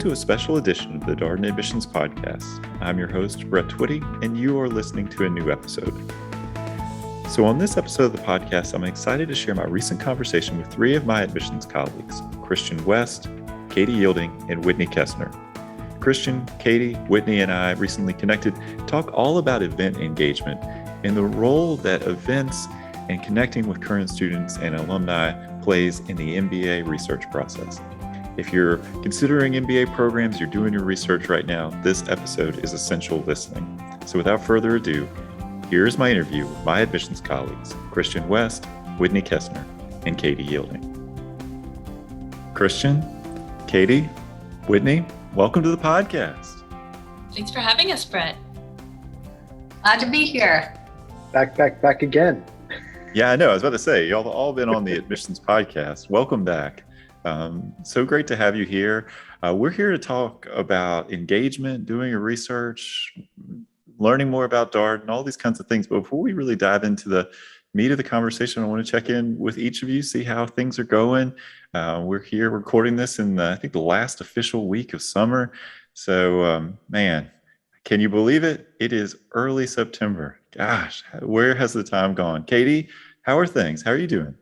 to a special edition of the Darden Admissions Podcast. I'm your host, Brett Twitty, and you are listening to a new episode. So on this episode of the podcast, I'm excited to share my recent conversation with three of my admissions colleagues, Christian West, Katie Yielding, and Whitney Kessner. Christian, Katie, Whitney, and I recently connected to talk all about event engagement and the role that events and connecting with current students and alumni plays in the MBA research process. If you're considering MBA programs, you're doing your research right now, this episode is essential listening. So without further ado, here's my interview with my admissions colleagues, Christian West, Whitney Kessner, and Katie Yielding. Christian, Katie, Whitney, welcome to the podcast. Thanks for having us, Brett. Glad to be here. Back again. Yeah, I know. I was about to say, y'all have all been on the admissions podcast. Welcome back. So great to have you here. We're here to talk about engagement, doing your research, learning more about Darden, all these kinds of things. But before we really dive into the meat of the conversation, I want to check in with each of you, see how things are going. We're here recording this in, I think, the last official week of summer. So, man, can you believe it? It is early September. Gosh, where has the time gone? Katie, how are things? How are you doing?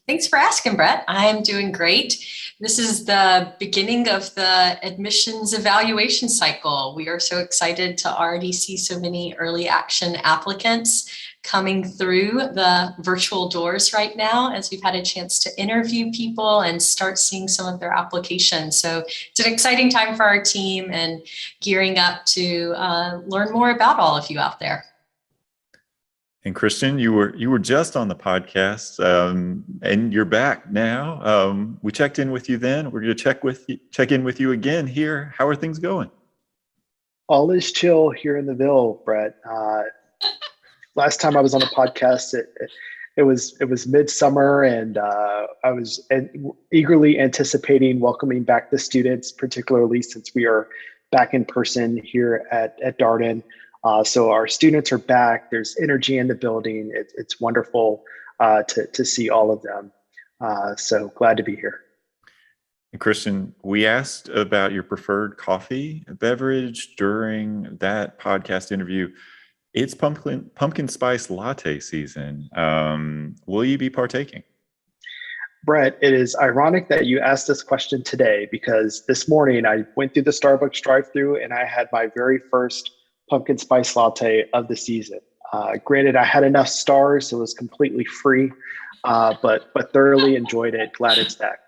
Thanks for asking, Brett. I'm doing great. This is the beginning of the admissions evaluation cycle. We are so excited to already see so many early action applicants coming through the virtual doors right now as we've had a chance to interview people and start seeing some of their applications. So it's an exciting time for our team and gearing up to learn more about all of you out there. And Christian, you were just on the podcast, and you're back now. We checked in with you then. We're going to check in with you again here. How are things going? All is chill here in the Ville, Brett. Last time I was on the podcast, it was midsummer, and I was eagerly anticipating welcoming back the students, particularly since we are back in person here at Darden. So our students are back. There's energy in the building. It's wonderful to see all of them. So glad to be here. And Christian, we asked about your preferred coffee beverage during that podcast interview. It's pumpkin spice latte season. Will you be partaking? Brett, it is ironic that you asked this question today because this morning I went through the Starbucks drive-thru and I had my very first pumpkin spice latte of the season. Granted, I had enough stars, so it was completely free, but thoroughly enjoyed it. Glad it's back.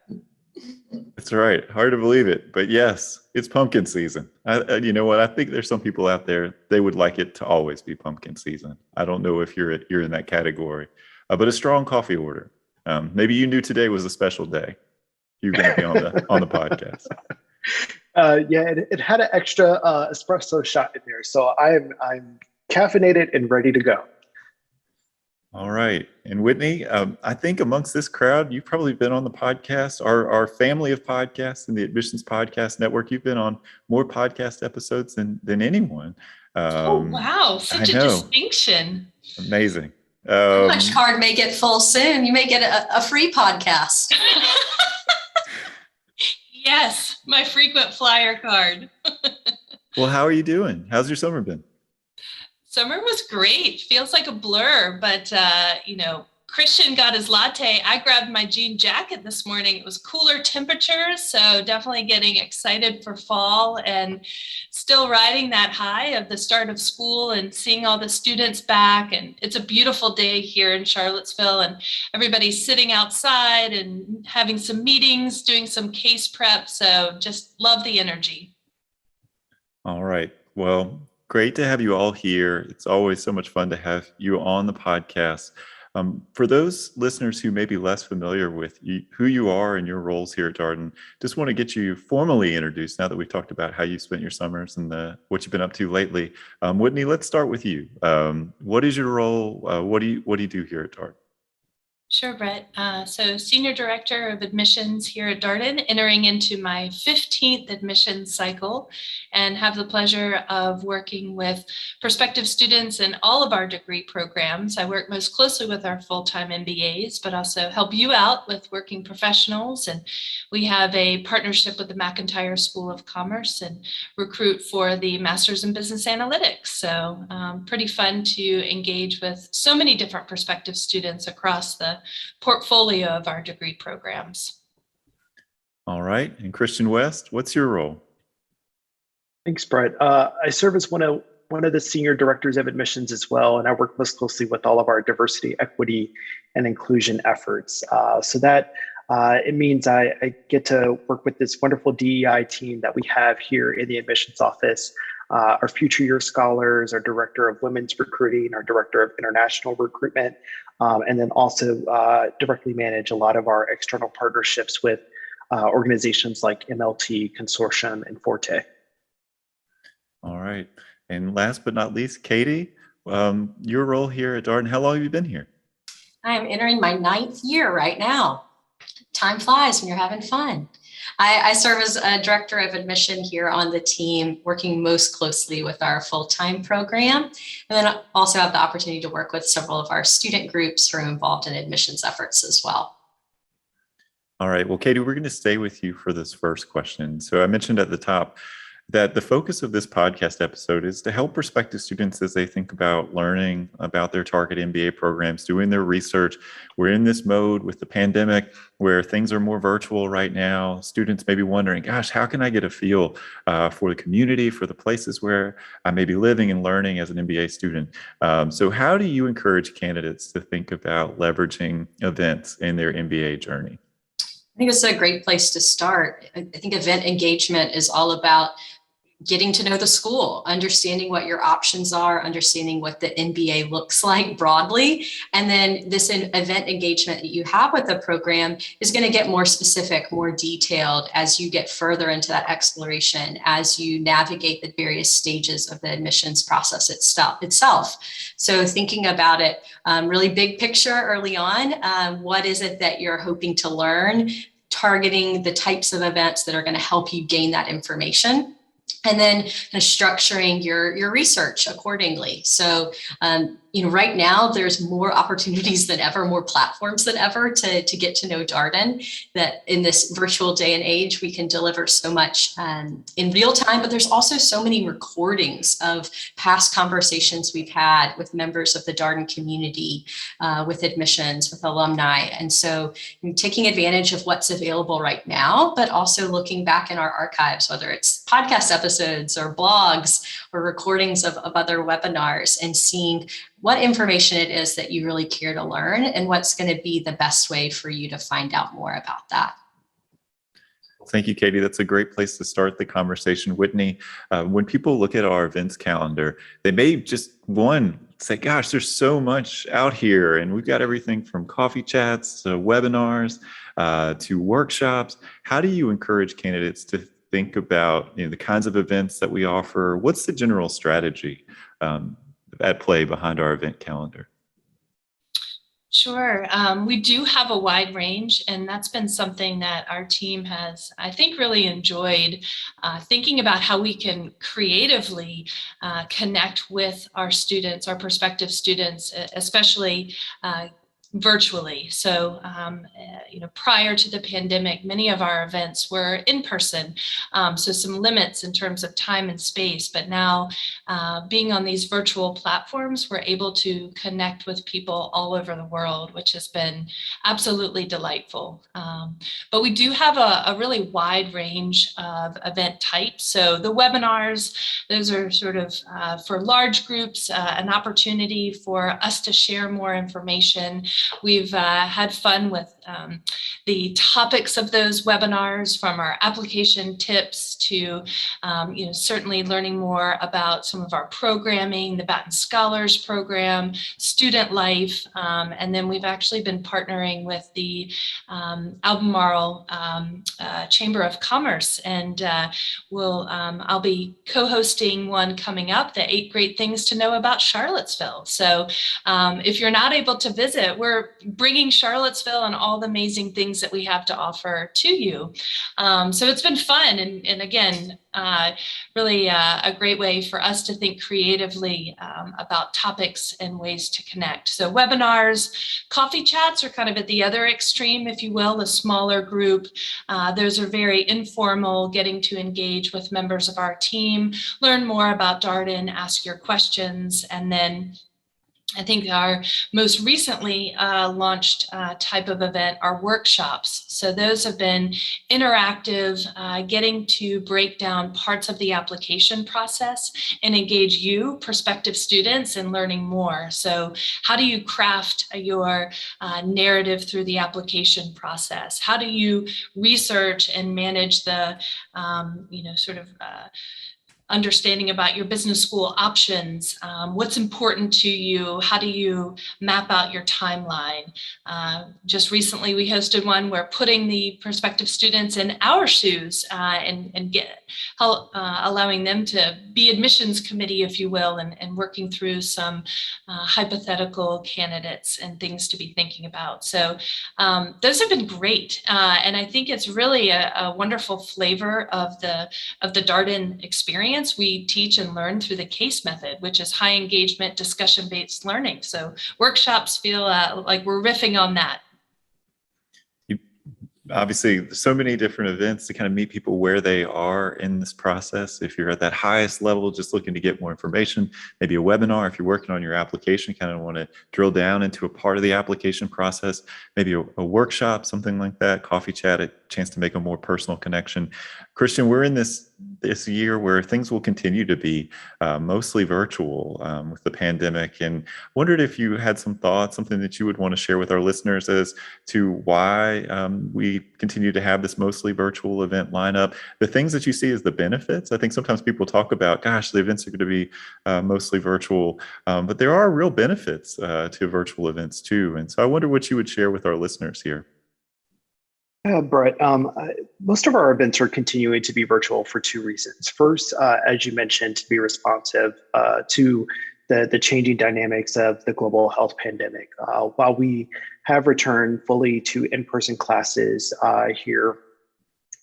That's right. Hard to believe it, but yes, it's pumpkin season. You know what? I think there's some people out there, they would like it to always be pumpkin season. I don't know if you're in that category, but a strong coffee order. Maybe you knew today was a special day. You're going to be on the podcast. It had an extra espresso shot in there, so I'm caffeinated and ready to go. All right, and Whitney, I think amongst this crowd, you've probably been on the podcast, our family of podcasts in the Admissions Podcast Network. You've been on more podcast episodes than anyone. Oh wow, such a distinction! Amazing. Your lunch card may get full soon. You may get a free podcast. Yes, my frequent flyer card. Well, how are you doing? How's your summer been? Summer was great. Feels like a blur, but Christian got his latte. I grabbed my jean jacket this morning. It was cooler temperatures, so definitely getting excited for fall and still riding that high of the start of school and seeing all the students back. And it's a beautiful day here in Charlottesville, and everybody's sitting outside and having some meetings, doing some case prep. So just love the energy. All right. Well, great to have you all here. It's always so much fun to have you on the podcast. For those listeners who may be less familiar with who you are and your roles here at Darden, just want to get you formally introduced now that we've talked about how you spent your summers and what you've been up to lately. Whitney, let's start with you. What is your role? What do you do here at Darden? Sure, Brett. So Senior Director of Admissions here at Darden, entering into my 15th admissions cycle, and have the pleasure of working with prospective students in all of our degree programs. I work most closely with our full-time MBAs, but also help you out with working professionals. And we have a partnership with the McIntyre School of Commerce and recruit for the Masters in Business Analytics. So pretty fun to engage with so many different prospective students across the portfolio of our degree programs. All right. And Christian West, what's your role? Thanks, Brett. I serve as one of the senior directors of admissions as well, and I work most closely with all of our diversity, equity, and inclusion efforts. So that it means I get to work with this wonderful DEI team that we have here in the admissions office. Our future year scholars, our director of women's recruiting, our director of international recruitment, and then also directly manage a lot of our external partnerships with organizations like MLT, Consortium, and Forte. All right. And last but not least, Katie, your role here at Darden, how long have you been here? I'm entering my 9th year right now. Time flies when you're having fun. I serve as a director of admission here on the team, working most closely with our full-time program, and then also have the opportunity to work with several of our student groups who are involved in admissions efforts as well. All right. Well, Katie, we're going to stay with you for this first question. So I mentioned at the top that the focus of this podcast episode is to help prospective students as they think about learning about their target MBA programs, doing their research. We're in this mode with the pandemic where things are more virtual right now. Students may be wondering, gosh, how can I get a feel for the community, for the places where I may be living and learning as an MBA student? So how do you encourage candidates to think about leveraging events in their MBA journey? I think it's a great place to start. I think event engagement is all about getting to know the school, understanding what your options are, understanding what the MBA looks like broadly. And then this event engagement that you have with the program is going to get more specific, more detailed as you get further into that exploration, as you navigate the various stages of the admissions process itself. So thinking about it really big picture early on, what is it that you're hoping to learn, targeting the types of events that are going to help you gain that information, and then kind of structuring your research accordingly. So, right now there's more opportunities than ever, more platforms than ever to get to know Darden, that in this virtual day and age, we can deliver so much in real time, but there's also so many recordings of past conversations we've had with members of the Darden community, with admissions, with alumni. And so taking advantage of what's available right now, but also looking back in our archives, whether it's podcast episodes or blogs or recordings of other webinars, and seeing what information it is that you really care to learn and what's going to be the best way for you to find out more about that. Thank you, Katie. That's a great place to start the conversation. Whitney, when people look at our events calendar, they may just, say, gosh, there's so much out here, and we've got everything from coffee chats to webinars to workshops. How do you encourage candidates to think about the kinds of events that we offer? What's the general strategy at play behind our event calendar? Sure. We do have a wide range, and that's been something that our team has, I think, really enjoyed, thinking about how we can creatively connect with our students, our prospective students, especially virtually. So, prior to the pandemic, many of our events were in person. So some limits in terms of time and space, but now being on these virtual platforms, we're able to connect with people all over the world, which has been absolutely delightful. But we do have a really wide range of event types. So the webinars, those are sort of for large groups, an opportunity for us to share more information. We've had fun with the topics of those webinars, from our application tips to, certainly learning more about some of our programming, the Batten Scholars Program, student life, and then we've actually been partnering with the Albemarle Chamber of Commerce, and I'll be co-hosting one coming up, the 8 Great Things to Know About Charlottesville. So if you're not able to visit, we're for bringing Charlottesville and all the amazing things that we have to offer to you. So it's been fun. And again, really a great way for us to think creatively about topics and ways to connect. So webinars, coffee chats are kind of at the other extreme, if you will, a smaller group. Those are very informal, getting to engage with members of our team, learn more about Darden, ask your questions, and then I think our most recently launched type of event are workshops. So those have been interactive, getting to break down parts of the application process and engage you, prospective students, in learning more. So how do you craft your narrative through the application process? How do you research and manage the, understanding about your business school options, what's important to you, how do you map out your timeline? Just recently we hosted one where putting the prospective students in our shoes and allowing them to be admissions committee, if you will, and working through some hypothetical candidates and things to be thinking about. So those have been great. And I think it's really a wonderful flavor of the Darden experience. We teach and learn through the CASE method, which is high engagement, discussion-based learning. So workshops feel like we're riffing on that. Obviously, so many different events to kind of meet people where they are in this process. If you're at that highest level, just looking to get more information, maybe a webinar. If you're working on your application, kind of want to drill down into a part of the application process, maybe a workshop, something like that, coffee chat, a chance to make a more personal connection. Christian, we're in this year where things will continue to be mostly virtual with the pandemic, and wondered if you had some thoughts, something that you would want to share with our listeners as to why we continue to have this mostly virtual event lineup, the things that you see as the benefits. I think sometimes people talk about, gosh, the events are going to be mostly virtual, but there are real benefits to virtual events too. And so I wonder what you would share with our listeners here. Yeah, Brett, most of our events are continuing to be virtual for two reasons. First, as you mentioned, to be responsive to the changing dynamics of the global health pandemic. While we have returned fully to in-person classes here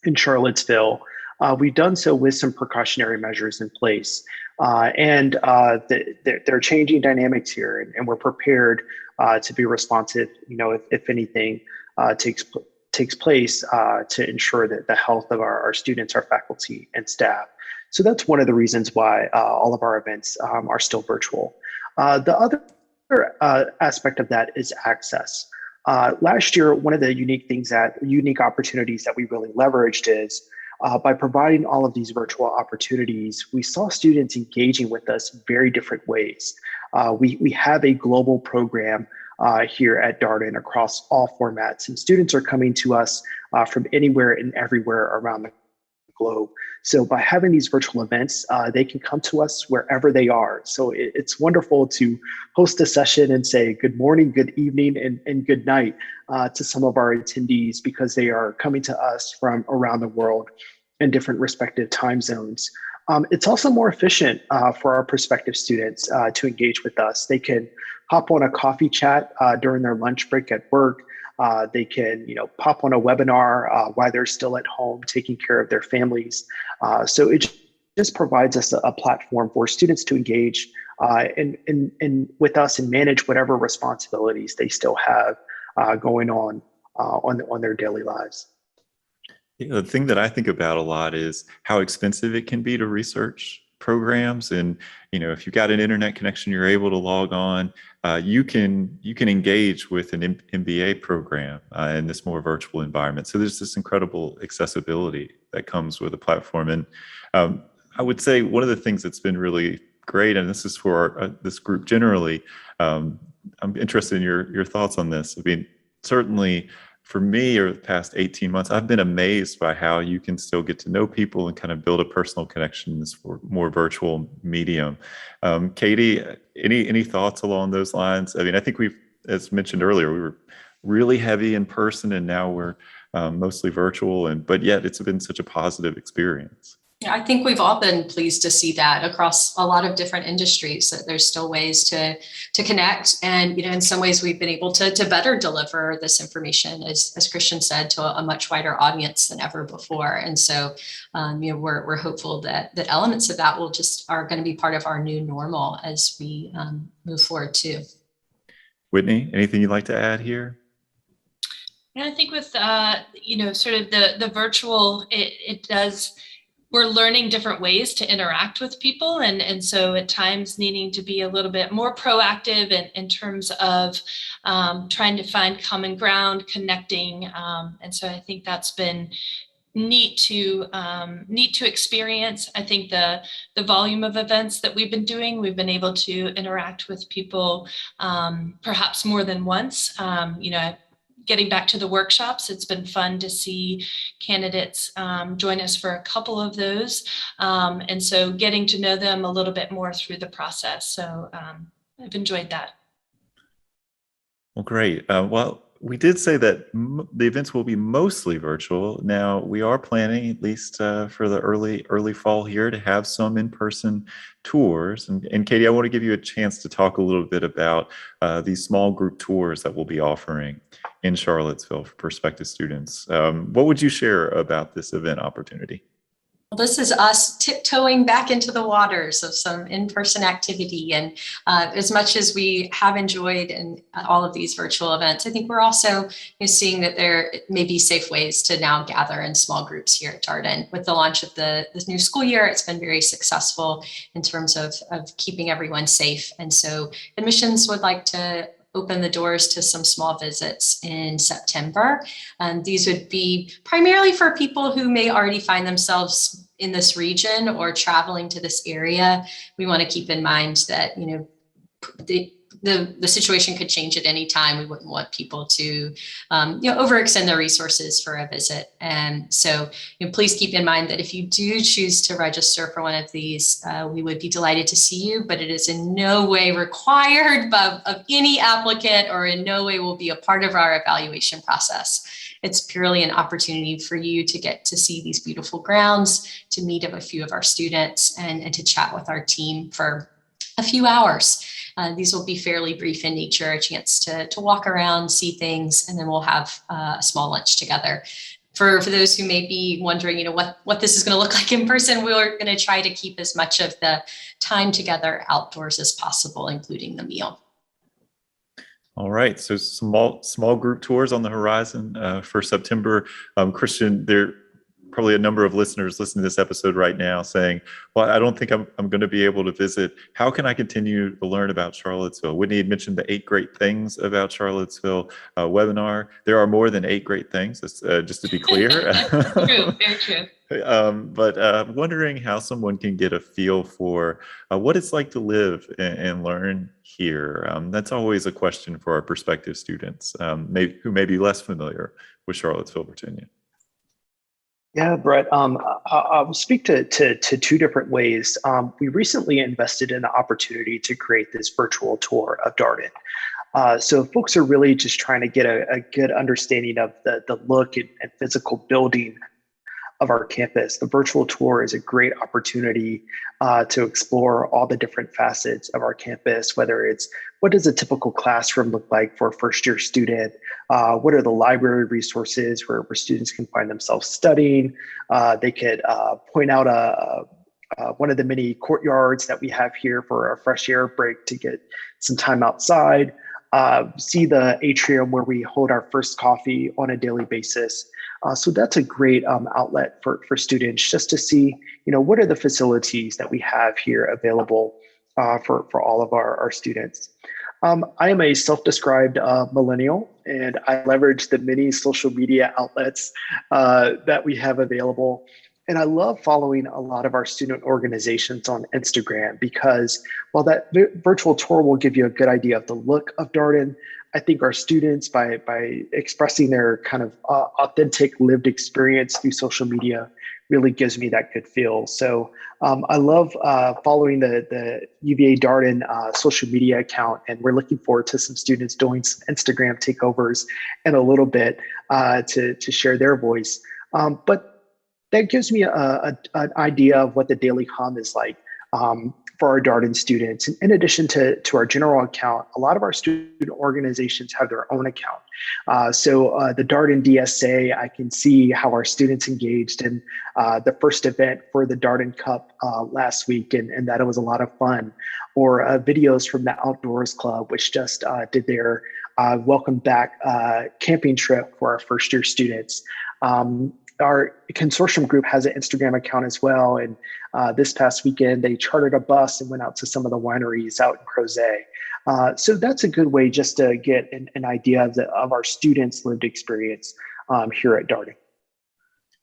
in Charlottesville, we've done so with some precautionary measures in place. And there are changing dynamics here, and we're prepared to be responsive, if anything takes place to ensure that the health of our students, our faculty, and staff. So that's one of the reasons why all of our events are still virtual. The other aspect of that is access. Last year, one of the unique opportunities that we really leveraged is by providing all of these virtual opportunities, we saw students engaging with us very different ways. We have a global program here at Darden across all formats, and students are coming to us from anywhere and everywhere around the globe. So by having these virtual events, they can come to us wherever they are. So it's wonderful to host a session and say good morning, good evening, and good night to some of our attendees, because they are coming to us from around the world in different respective time zones. It's also more efficient for our prospective students to engage with us. They can hop on a coffee chat during their lunch break at work. They can, pop on a webinar while they're still at home taking care of their families. So it just provides us a platform for students to engage in with us and manage whatever responsibilities they still have going on their daily lives. The thing that I think about a lot is how expensive it can be to research programs. And, if you've got an internet connection, you're able to log on, you can engage with an MBA program in this more virtual environment. So there's this incredible accessibility that comes with a platform. And I would say one of the things that's been really great, and this is for this group generally, I'm interested in your thoughts on this. I mean, certainly for me, over the past 18 months, I've been amazed by how you can still get to know people and kind of build a personal connection in this more virtual medium. Katie, any thoughts along those lines? I mean, I think as mentioned earlier, we were really heavy in person, and now we're mostly virtual, but yet it's been such a positive experience. Yeah, I think we've all been pleased to see that across a lot of different industries, that there's still ways to connect. And, in some ways we've been able to better deliver this information, as Christian said, to a much wider audience than ever before. And so, we're hopeful that elements of that are going to be part of our new normal as we move forward too. Whitney, anything you'd like to add here? Yeah, I think with, sort of the virtual, it does, we're learning different ways to interact with people. And so at times needing to be a little bit more proactive in terms of trying to find common ground, connecting. And so I think that's been neat to experience. I think the volume of events that we've been doing, we've been able to interact with people perhaps more than once. Getting back to the workshops, it's been fun to see candidates join us for a couple of those. And so getting to know them a little bit more through the process. So I've enjoyed that. Well, great. Well, we did say that the events will be mostly virtual. Now, we are planning, at least for the early fall here, to have some in-person tours. And Katie, I want to give you a chance to talk a little bit about these small group tours that we'll be offering in Charlottesville for prospective students. What would you share about this event opportunity? Well, this is us tiptoeing back into the waters of some in-person activity. And as much as we have enjoyed in all of these virtual events, I think we're also seeing that there may be safe ways to now gather in small groups here at Darden. With the launch of this new school year, it's been very successful in terms of keeping everyone safe. And so admissions would like to open the doors to some small visits in September. These would be primarily for people who may already find themselves in this region or traveling to this area. We want to keep in mind that, the situation could change at any time. We wouldn't want people to, overextend their resources for a visit. And so, please keep in mind that if you do choose to register for one of these, we would be delighted to see you, but it is in no way required of any applicant, or in no way will be a part of our evaluation process. It's purely an opportunity for you to get to see these beautiful grounds, to meet a few of our students, and to chat with our team for a few hours. These will be fairly brief in nature, a chance to walk around, see things, and then we'll have a small lunch together. For those who may be wondering, what this is going to look like in person, we're going to try to keep as much of the time together outdoors as possible, including the meal. All right, so small group tours on the horizon for September. Christian, there probably a number of listeners listening to this episode right now saying, well, I don't think I'm going to be able to visit. How can I continue to learn about Charlottesville? Whitney had mentioned the 8 great things about Charlottesville webinar. There are more than 8 great things, just to be clear. True, very true. But wondering how someone can get a feel for what it's like to live and learn here. That's always a question for our prospective students who may be less familiar with Charlottesville, Virginia. Yeah, Brett, I'll speak to 2 different ways. We recently invested in the opportunity to create this virtual tour of Darden. So folks are really just trying to get a good understanding of the look and physical building of our campus. The virtual tour is a great opportunity to explore all the different facets of our campus, whether it's what does a typical classroom look like for a first-year student? What are the library resources where students can find themselves studying? They could point out one of the many courtyards that we have here for a fresh air break to get some time outside. See the atrium where we hold our first coffee on a daily basis. So that's a great outlet for students just to see, what are the facilities that we have here available for all of our students. I am a self-described millennial, and I leverage the many social media outlets that we have available. And I love following a lot of our student organizations on Instagram because while that virtual tour will give you a good idea of the look of Darden, I think our students, by expressing their kind of authentic lived experience through social media, really gives me that good feel. So I love following the UVA Darden social media account, and we're looking forward to some students doing some Instagram takeovers in a little bit to share their voice. But that gives me an idea of what the daily comm is like for our Darden students. And in addition to our general account, a lot of our student organizations have their own account. So the Darden DSA, I can see how our students engaged in the first event for the Darden Cup last week, and that it was a lot of fun. Or videos from the Outdoors Club, which just did their welcome back camping trip for our first year students. Our consortium group has an Instagram account as well. And this past weekend, they chartered a bus and went out to some of the wineries out in Crozet. So that's a good way just to get an idea of our students' lived experience here at Darden.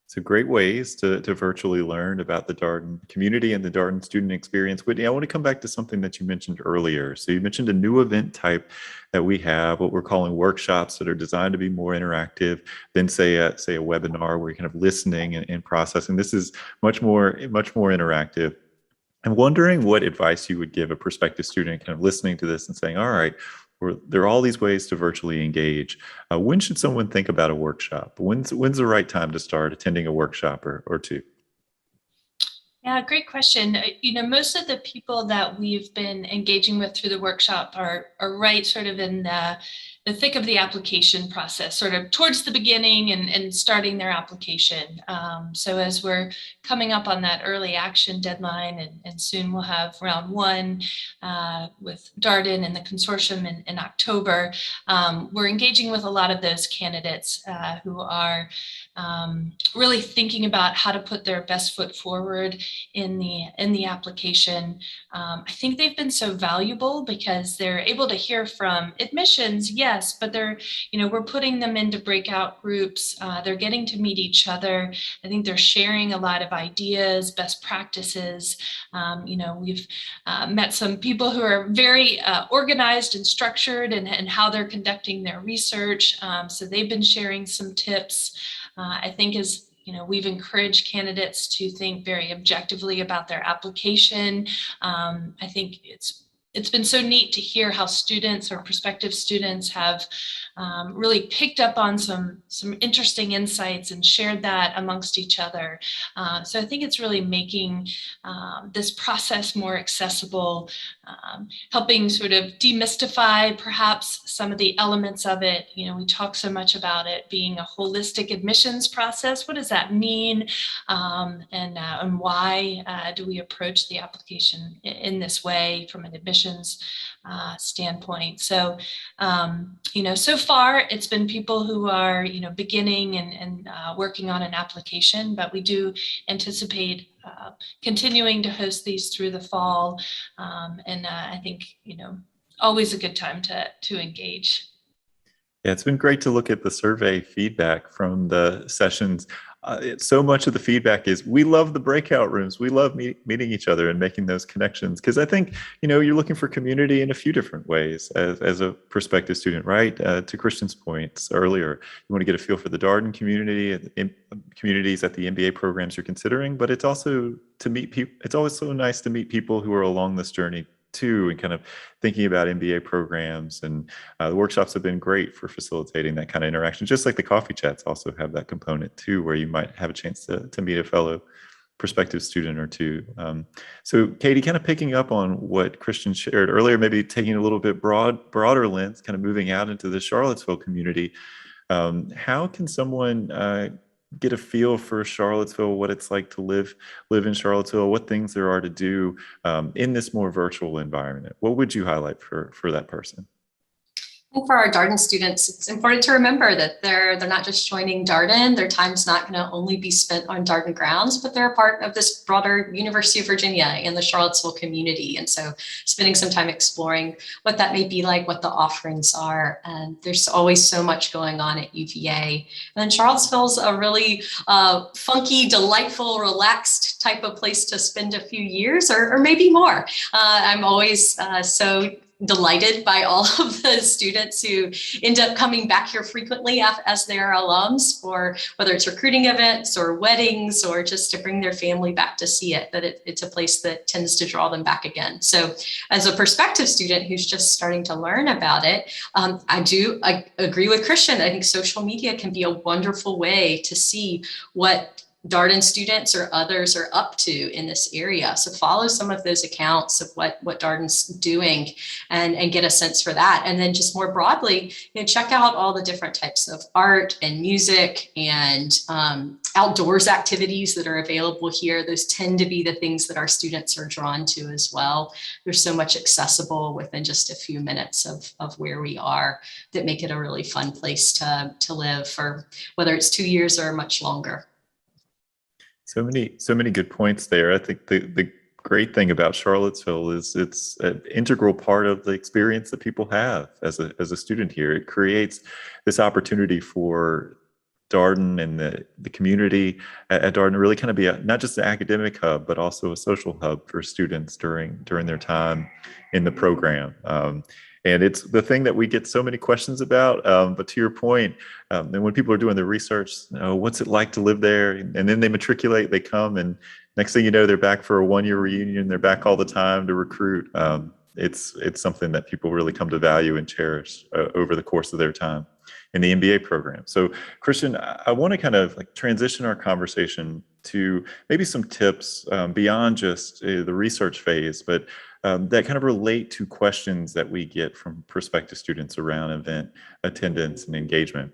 So great ways to virtually learn about the Darden community and the Darden student experience. Whitney, I want to come back to something that you mentioned earlier. So you mentioned a new event type that we have, what we're calling workshops that are designed to be more interactive than say a webinar where you're kind of listening and processing. This is much more interactive. I'm wondering what advice you would give a prospective student kind of listening to this and saying, all right, there are all these ways to virtually engage. When should someone think about a workshop? When's the right time to start attending a workshop or two? Yeah, great question. Most of the people that we've been engaging with through the workshop are right sort of in the thick of the application process, sort of towards the beginning and starting their application. So as we're coming up on that early action deadline, and soon we'll have round one with Darden and the consortium in October, we're engaging with a lot of those candidates who are really thinking about how to put their best foot forward in the application. I think they've been so valuable because they're able to hear from admissions, yes, but we're putting them into breakout groups. They're getting to meet each other. I think they're sharing a lot of ideas, best practices. We've met some people who are very organized and structured and how they're conducting their research. So they've been sharing some tips. I think we've encouraged candidates to think very objectively about their application. I think it's been so neat to hear how students or prospective students have really picked up on some interesting insights and shared that amongst each other. So I think it's really making this process more accessible, helping sort of demystify perhaps some of the elements of it. We talk so much about it being a holistic admissions process. What does that mean? And why do we approach the application in this way from an admissions standpoint? So, so far it's been people who are, beginning and working on an application, but we do anticipate continuing to host these through the fall. And I think, always a good time to engage. Yeah, it's been great to look at the survey feedback from the sessions. So much of the feedback is, we love the breakout rooms. We love meeting each other and making those connections. Because I think, you're looking for community in a few different ways as a prospective student, right? To Christian's points earlier, you want to get a feel for the Darden community, communities at the MBA programs you're considering, but it's also to meet people. It's always so nice to meet people who are along this journey too, and kind of thinking about MBA programs. And the workshops have been great for facilitating that kind of interaction, just like the coffee chats also have that component too, where you might have a chance to meet a fellow prospective student or two. So Katie, kind of picking up on what Christian shared earlier, maybe taking a little bit broader lens, kind of moving out into the Charlottesville community. How can someone get a feel for Charlottesville, what it's like to live in Charlottesville, what things there are to do in this more virtual environment? What would you highlight for that person? And for our Darden students, it's important to remember that they're not just joining Darden. Their time's not going to only be spent on Darden grounds, but they're a part of this broader University of Virginia and the Charlottesville community. And so spending some time exploring what that may be like, what the offerings are. And there's always so much going on at UVA. And then Charlottesville's a really funky, delightful, relaxed type of place to spend a few years or maybe more. I'm always so delighted by all of the students who end up coming back here frequently as their alums, for whether it's recruiting events or weddings or just to bring their family back to see it, that it's a place that tends to draw them back again. So as a prospective student who's just starting to learn about it, I agree with Christian. I think social media can be a wonderful way to see what Darden students or others are up to in this area. So follow some of those accounts of what Darden's doing and get a sense for that. And then just more broadly, check out all the different types of art and music and outdoors activities that are available here. Those tend to be the things that our students are drawn to as well. There's so much accessible within just a few minutes of where we are that make it a really fun place to live for whether it's 2 years or much longer. So many good points there. I think the great thing about Charlottesville is it's an integral part of the experience that people have as a student here. It creates this opportunity for Darden and the community at Darden really kind of be not just an academic hub, but also a social hub for students during their time in the program. And it's the thing that we get so many questions about. But to your point, and when people are doing the research, what's it like to live there? And then they matriculate, they come, and next thing you know, they're back for a one-year reunion. They're back all the time to recruit. It's something that people really come to value and cherish over the course of their time in the MBA program. So, Christian, I want to kind of transition our conversation to maybe some tips beyond just the research phase, but that kind of relate to questions that we get from prospective students around event attendance and engagement.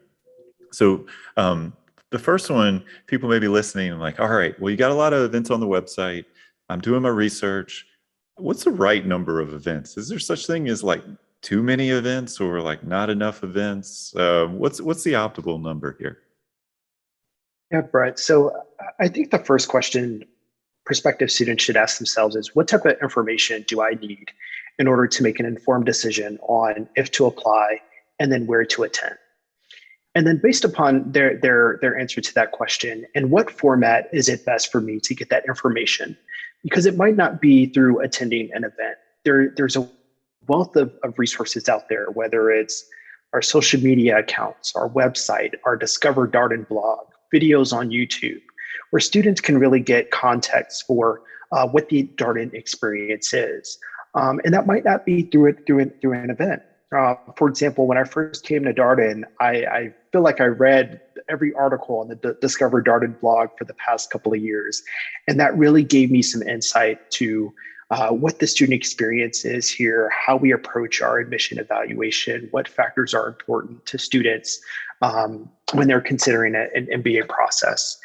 So the first one, people may be listening and like, all right, well, you got a lot of events on the website. I'm doing my research. What's the right number of events? Is there such thing as like too many events or like not enough events? What's the optimal number here? Yeah, Brett. So I think the first question prospective students should ask themselves is, what type of information do I need in order to make an informed decision on if to apply and then where to attend? And then based upon their answer to that question, in what format is it best for me to get that information? Because it might not be through attending an event. There's a wealth of resources out there, whether it's our social media accounts, our website, our Discover Darden blog, videos on YouTube, where students can really get context for what the Darden experience is. And that might not be through an event. For example, when I first came to Darden, I feel like I read every article on the Discover Darden blog for the past couple of years. And that really gave me some insight to what the student experience is here, how we approach our admission evaluation, what factors are important to students when they're considering an MBA process.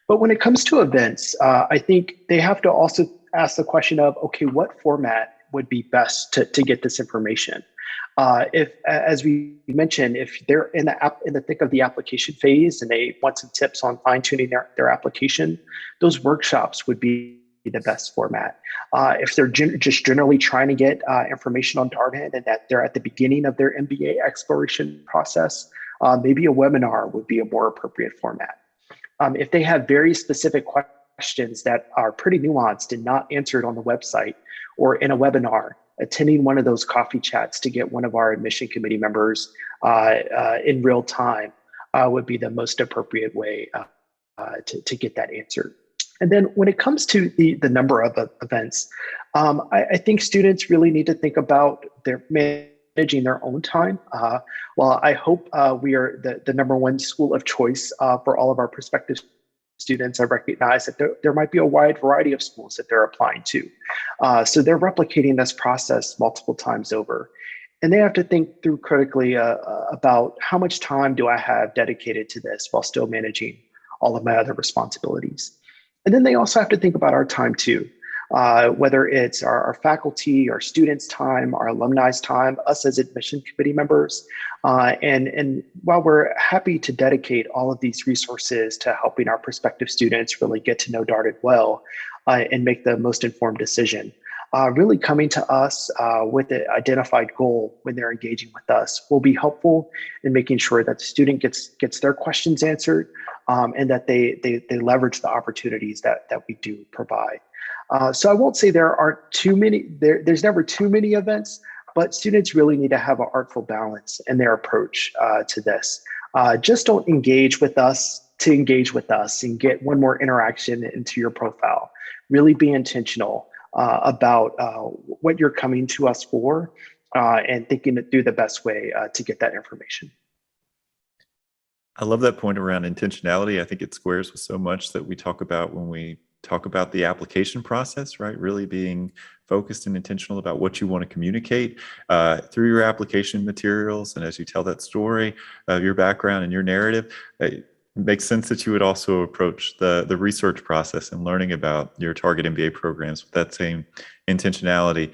But when it comes to events, I think they have to also ask the question of, okay, what format would be best to get this information? If, as we mentioned, if they're in the thick of the application phase and they want some tips on fine-tuning their application, those workshops would be the best format. If they're just generally trying to get information on Darden and that they're at the beginning of their MBA exploration process, maybe a webinar would be a more appropriate format. If they have very specific questions that are pretty nuanced and not answered on the website or in a webinar, attending one of those coffee chats to get one of our admission committee members in real time would be the most appropriate way to get that answered. And then when it comes to the number of events, I think students really need to think about their managing their own time. While I hope we are the number one school of choice for all of our prospective students, I recognize that there might be a wide variety of schools that they're applying to. So they're replicating this process multiple times over. And they have to think through critically about how much time do I have dedicated to this while still managing all of my other responsibilities. And then they also have to think about our time too. Whether it's our faculty, our students' time, our alumni's time, us as admission committee members. And while we're happy to dedicate all of these resources to helping our prospective students really get to know Darden well and make the most informed decision, really coming to us with an identified goal when they're engaging with us will be helpful in making sure that the student gets their questions answered and that they leverage the opportunities that we do provide. So I won't say there aren't too many, there's never too many events, but students really need to have an artful balance in their approach to this. Just don't engage with us to engage with us and get one more interaction into your profile. Really be intentional about what you're coming to us for and thinking it through the best way to get that information. I love that point around intentionality. I think it squares with so much that we talk about when we talk about the application process, right? Really being focused and intentional about what you want to communicate through your application materials. And as you tell that story of your background and your narrative, it makes sense that you would also approach the research process and learning about your target MBA programs with that same intentionality.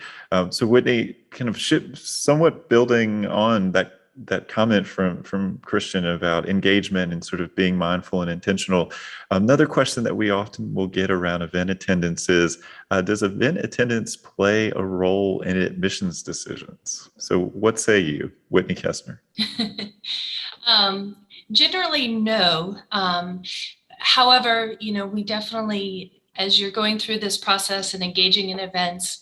So Whitney, kind of somewhat building on that comment from Christian about engagement and sort of being mindful and intentional. Another question that we often will get around event attendance is, does event attendance play a role in admissions decisions? So what say you, Whitney Kestner? Generally, no. However, we definitely, as you're going through this process and engaging in events,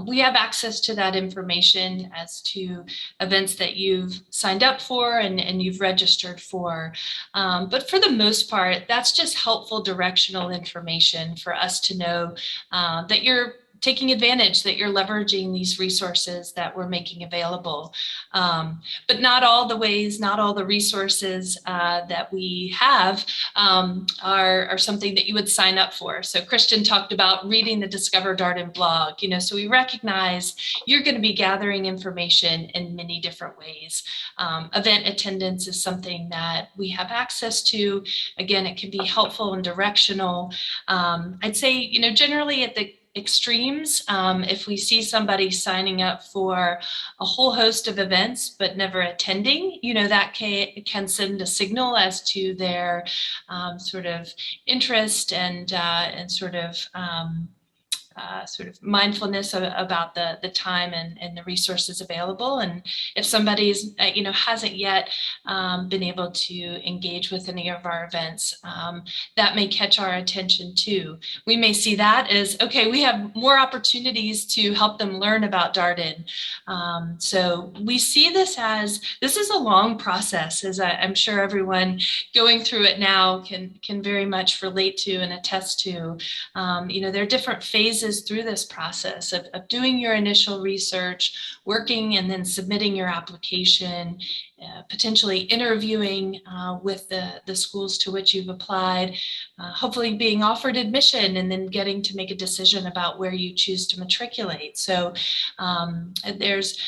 we have access to that information as to events that you've signed up for and you've registered for. But for the most part, that's just helpful directional information for us to know that you're taking advantage, that you're leveraging these resources that we're making available. But not all the ways, not all the resources that we have are something that you would sign up for. So Christian talked about reading the Discover Darden blog, so we recognize you're going to be gathering information in many different ways. Event attendance is something that we have access to. Again, it can be helpful and directional. I'd say, generally at the extremes, if we see somebody signing up for a whole host of events but never attending, that can send a signal as to their sort of interest and sort of mindfulness about the time and the resources available. And if somebody's hasn't yet been able to engage with any of our events, that may catch our attention too. We may see that as, okay, we have more opportunities to help them learn about Darden. So we see this is a long process, as I'm sure everyone going through it now can very much relate to and attest to. There are different phases through this process of doing your initial research, working and then submitting your application, potentially interviewing with the schools to which you've applied, hopefully being offered admission and then getting to make a decision about where you choose to matriculate. So there's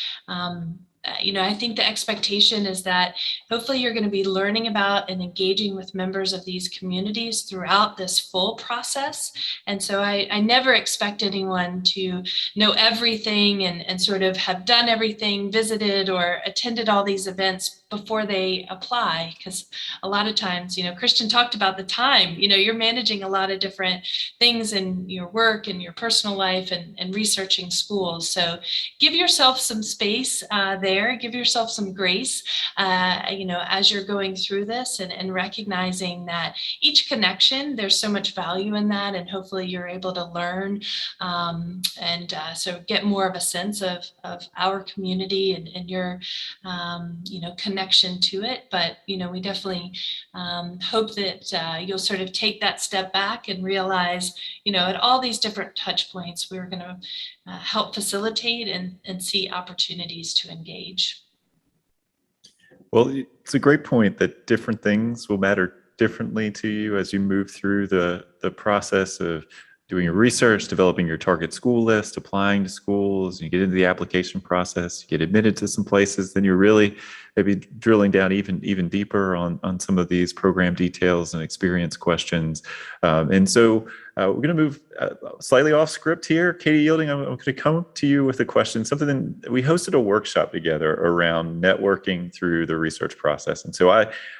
I think the expectation is that hopefully you're going to be learning about and engaging with members of these communities throughout this full process. And so I never expect anyone to know everything and sort of have done everything, visited or attended all these events before they apply, because a lot of times, Christian talked about the time, you're managing a lot of different things in your work and your personal life and researching schools. So give yourself some space there, give yourself some grace, as you're going through this and recognizing that each connection, there's so much value in that. And hopefully you're able to learn so get more of a sense of our community and your, connection to it. But, we definitely hope that you'll sort of take that step back and realize, at all these different touch points, we're going to help facilitate and see opportunities to engage. Well, it's a great point that different things will matter differently to you as you move through the process of doing your research, developing your target school list, applying to schools, you get into the application process, you get admitted to some places, then you're really maybe drilling down even deeper on some of these program details and experience questions. And so we're going to move slightly off script here. Katie Yielding, I'm going to come to you with a question, something that we hosted a workshop together around networking through the research process. And so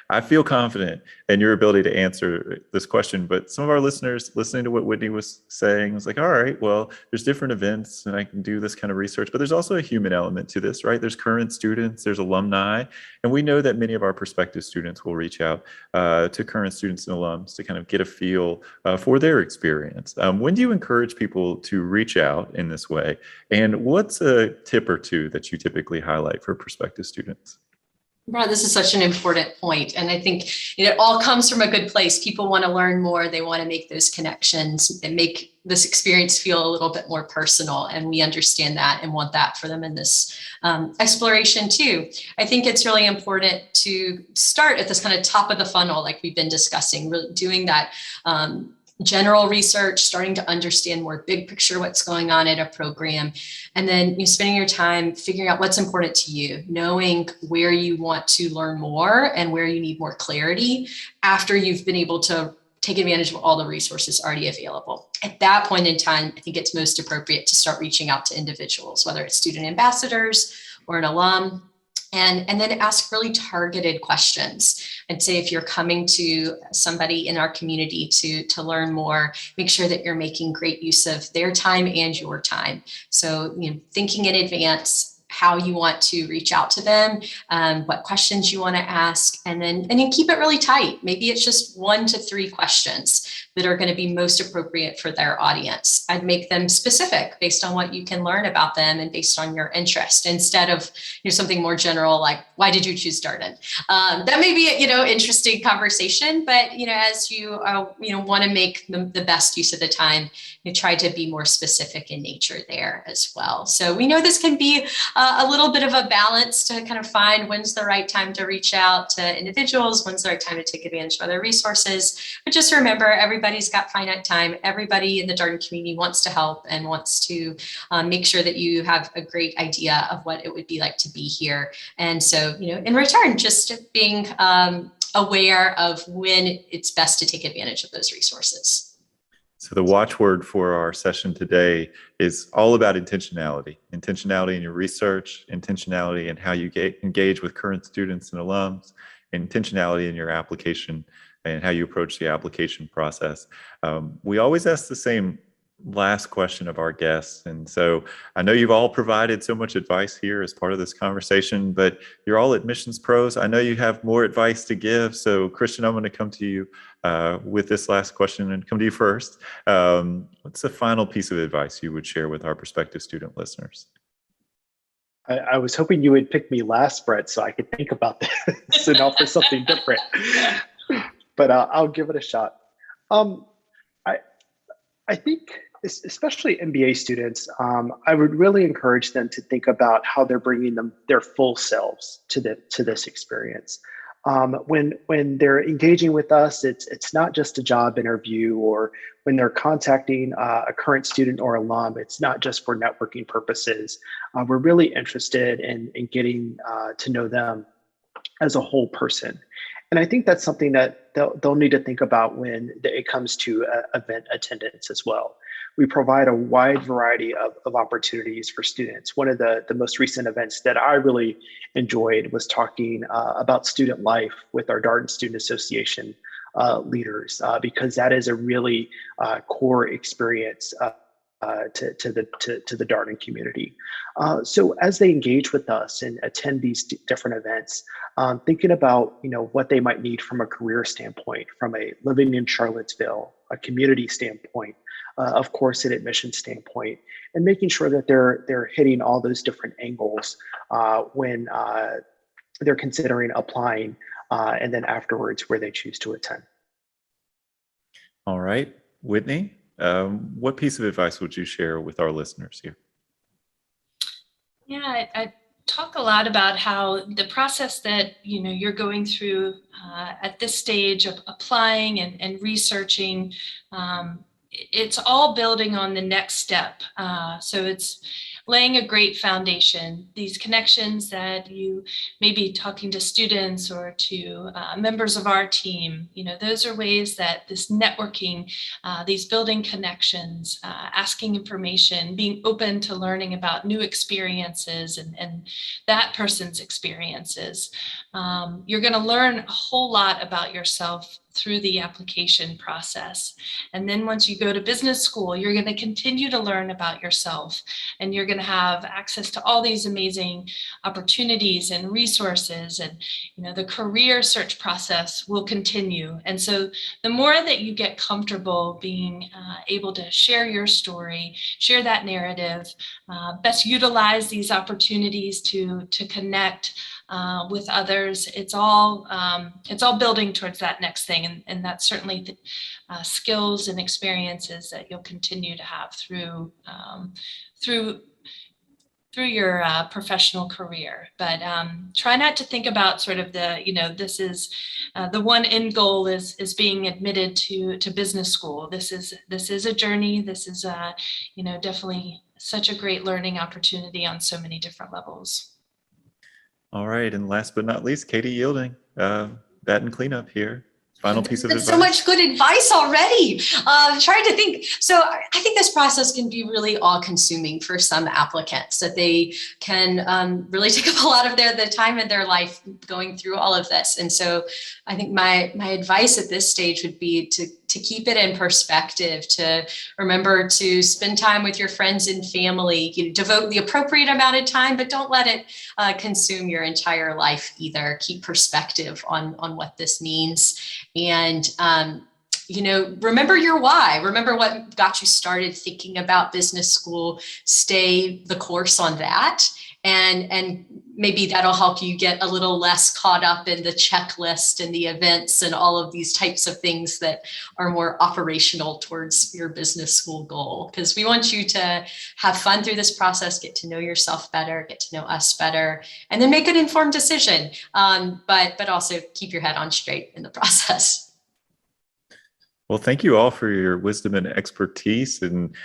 I feel confident in your ability to answer this question, but some of our listeners listening to what Whitney was saying was like, all right, well, there's different events and I can do this kind of research, but there's also a human element to this, right? There's current students, there's alumni, and we know that many of our prospective students will reach out to current students and alums to kind of get a feel for their experience. When do you encourage people to reach out in this way? And what's a tip or two that you typically highlight for prospective students? Brad, this is such an important point. And I think it all comes from a good place. People want to learn more. They want to make those connections and make this experience feel a little bit more personal. And we understand that and want that for them in this exploration too. I think it's really important to start at this kind of top of the funnel, like we've been discussing, really doing that general research, starting to understand more big picture what's going on at a program, and then spending your time figuring out what's important to you, knowing where you want to learn more and where you need more clarity after you've been able to take advantage of all the resources already available. At that point in time, I think it's most appropriate to start reaching out to individuals, whether it's student ambassadors or an alum, and then ask really targeted questions. I'd say if you're coming to somebody in our community to learn more, make sure that you're making great use of their time and your time. So, thinking in advance how you want to reach out to them, what questions you want to ask, and then keep it really tight. Maybe it's just 1 to 3 questions that are going to be most appropriate for their audience. I'd make them specific based on what you can learn about them and based on your interest, instead of something more general like, why did you choose Darden? That may be interesting conversation, but as you want to make the best use of the time, you try to be more specific in nature there as well. So we know this can be a little bit of a balance to kind of find when's the right time to reach out to individuals, when's the right time to take advantage of other resources. But just remember, everybody's got finite time. Everybody in the Darden community wants to help and wants to make sure that you have a great idea of what it would be like to be here. And so, in return, just being aware of when it's best to take advantage of those resources. So the watchword for our session today is all about intentionality. Intentionality in your research, intentionality in how you engage with current students and alums, intentionality in your application and how you approach the application process. We always ask the same last question of our guests. And so I know you've all provided so much advice here as part of this conversation, but you're all admissions pros. I know you have more advice to give. So Christian, I'm going to come to you with this last question and come to you first. What's the final piece of advice you would share with our prospective student listeners? I was hoping you would pick me last, Brett, so I could think about this and offer something different. But I'll give it a shot. I think, especially MBA students, I would really encourage them to think about how they're bringing their full selves to this experience. When they're engaging with us, it's not just a job interview, or when they're contacting a current student or alum, it's not just for networking purposes. We're really interested in getting to know them as a whole person. And I think that's something that they'll need to think about when it comes to event attendance as well. We provide a wide variety of opportunities for students. One of the most recent events that I really enjoyed was talking about student life with our Darden Student Association leaders, because that is a really core experience to the Darden community. So as they engage with us and attend these different events, thinking about what they might need from a career standpoint, from a living in Charlottesville, a community standpoint, of course, an admission standpoint, and making sure that they're hitting all those different angles when they're considering applying, and then afterwards where they choose to attend. All right, Whitney, what piece of advice would you share with our listeners here? Yeah, I talk a lot about how the process that you're going through at this stage of applying and researching, it's all building on the next step. So it's laying a great foundation. These connections that you may be talking to students or to members of our team, those are ways that this networking, these building connections, asking information, being open to learning about new experiences and that person's experiences. You're going to learn a whole lot about yourself through the application process. And then once you go to business school, you're going to continue to learn about yourself, and you're going to have access to all these amazing opportunities and resources. And, the career search process will continue. And so the more that you get comfortable being able to share your story, share that narrative, best utilize these opportunities to connect with others, it's all building towards that next thing, and that's certainly the skills and experiences that you'll continue to have through your professional career. But try not to think about sort of this is the one end goal is being admitted to business school. This is a journey. This is definitely such a great learning opportunity on so many different levels. All right. And last but not least, Katie Yielding, batting cleanup here. Final piece of advice. So much good advice already. Trying to think. So I think this process can be really all-consuming for some applicants, that they can really take up a lot of the time in their life going through all of this. And so I think my advice at this stage would be to keep it in perspective, to remember to spend time with your friends and family, devote the appropriate amount of time, but don't let it consume your entire life either. Keep perspective on what this means. And, remember your why. Remember what got you started thinking about business school. Stay the course on that. And maybe that'll help you get a little less caught up in the checklist and the events and all of these types of things that are more operational towards your business school goal. Because we want you to have fun through this process, get to know yourself better, get to know us better, and then make an informed decision. But also keep your head on straight in the process. Well, thank you all for your wisdom and expertise. And,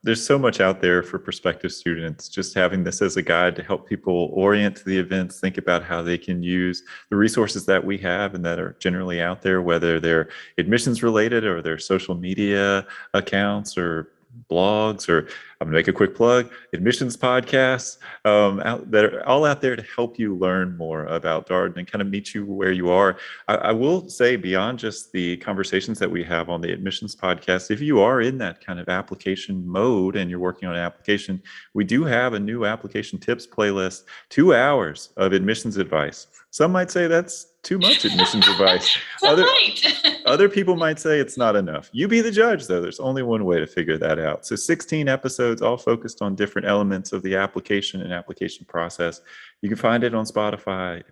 there's so much out there for prospective students. Just having this as a guide to help people orient to the events, think about how they can use the resources that we have and that are generally out there, whether they're admissions related or their social media accounts or blogs, or I'm gonna make a quick plug, admissions podcasts that are all out there to help you learn more about Darden and kind of meet you where you are. I will say, beyond just the conversations that we have on the admissions podcast, if you are in that kind of application mode and you're working on an application, we do have a new application tips playlist, 2 hours of admissions advice. Some might say that's too much admissions advice. Other people might say it's not enough. You be the judge, though. There's only one way to figure that out. So 16 episodes, all focused on different elements of the application and application process. You can find it on Spotify,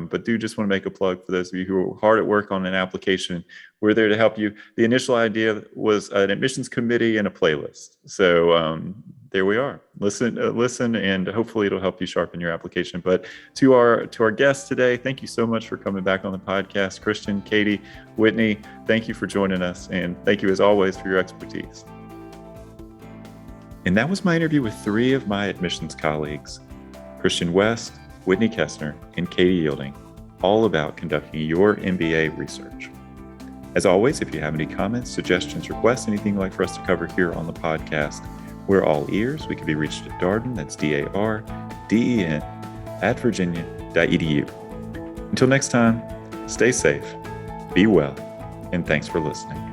but do just want to make a plug for those of you who are hard at work on an application. We're there to help you. The initial idea was an admissions committee and a playlist. So there we are. Listen, and hopefully it'll help you sharpen your application. But to our guests today, thank you so much for coming back on the podcast. Christian, Katie, Whitney, thank you for joining us. And thank you, as always, for your expertise. And that was my interview with 3 of my admissions colleagues, Christian West, Whitney Kessner, and Katie Yielding, all about conducting your MBA research. As always, if you have any comments, suggestions, requests, anything you'd like for us to cover here on the podcast, we're all ears. We can be reached at Darden, that's DARDEN, @virginia.edu. Until next time, stay safe, be well, and thanks for listening.